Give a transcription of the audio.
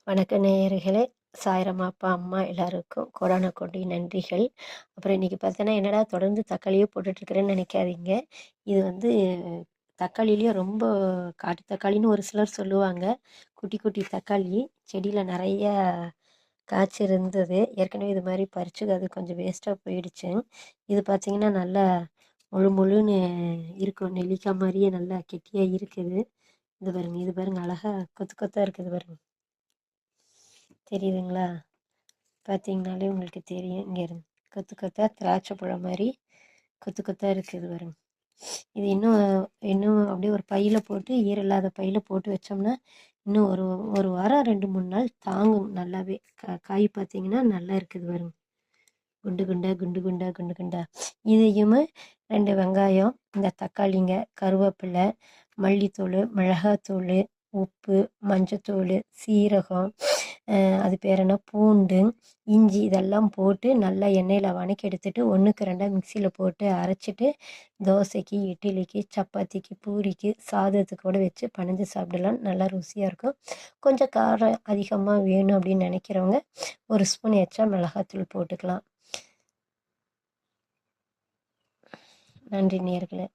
வணக்க நேயர்களே! சாய்ராம் அப்பா, அம்மா எல்லாருக்கும் கோடான கோடி நன்றிகள். அப்புறம் இன்னைக்கு பார்த்தோன்னா, என்னடா தொடர்ந்து தக்காளியே போட்டுட்ருக்கிறேன்னு நெனைக்காதீங்க. இது வந்து தக்காளியிலயே ரொம்ப காட்டு தக்காளின்னு ஒரு சிலர் சொல்லுவாங்க. குட்டி குட்டி தக்காளி செடியில நெறைய காய்ச்சிருந்தது. ஏற்கனவே இது மாரி பறிச்சு அது கொஞ்சம் வேஸ்ட்டா போயிடுச்சு. இது பார்த்தீங்கன்னா, நல்லா முழு முழுன்னு இருக்கும். நெல்லிக்காய் மாரியே நல்லா கெட்டியா இருக்குது. இது பாருங்க அழகா கொத்து கொத்தா இருக்குது பாருங்க. தெரியுதுங்களா? பார்த்தீங்கனாலே உங்களுக்கு தெரியும். இங்க இருங்க. கொத்து கொத்தா திராட்சை பழம் மாரி கொத்து கொத்தா இருக்குது பாருங்க. இது இன்னும் இன்னும் அப்படியே ஒரு பையில போட்டு ஈரல்லாத பையில போட்டு வச்சோம்னா, இன்னும் ஒரு ஒரு வாரம் 2, 3 நாள் தாங்கும் நல்லாவே. காய் பார்த்தீங்கன்னா நல்லா இருக்குது பாருங்க. குண்டு குண்டா, குண்டு குண்டா, குண்டு குண்டா. இதையுமே 2 வெங்காயம், இந்த தக்காளிங்க, கருவேப்பிலை, மல்லித்தூள், மிளகாத்தூள், உப்பு, மஞ்சத்தூள், சீரகம், அது பேர் என்ன பூண்டு, இஞ்சி இதெல்லாம் போட்டு நல்லா எண்ணெயில் வதக்கி எடுத்துட்டு 1க்கு 2ஆ மிக்சியில் போட்டு அரைச்சிட்டு தோசைக்கு, இட்லிக்கு, சப்பாத்திக்கு, பூரிக்கு, சாதத்துக்கு கூட வச்சு பனஞ்சு சாப்பிடலாம். நல்லா ருசியாக இருக்கும். கொஞ்சம் காரம் அதிகமாக வேணும் அப்படின்னு நினைக்கிறவங்க 1 ஸ்பூன் எச்சா மிளகாத்தூள் போட்டுக்கலாம். நன்றி நேயர்களே.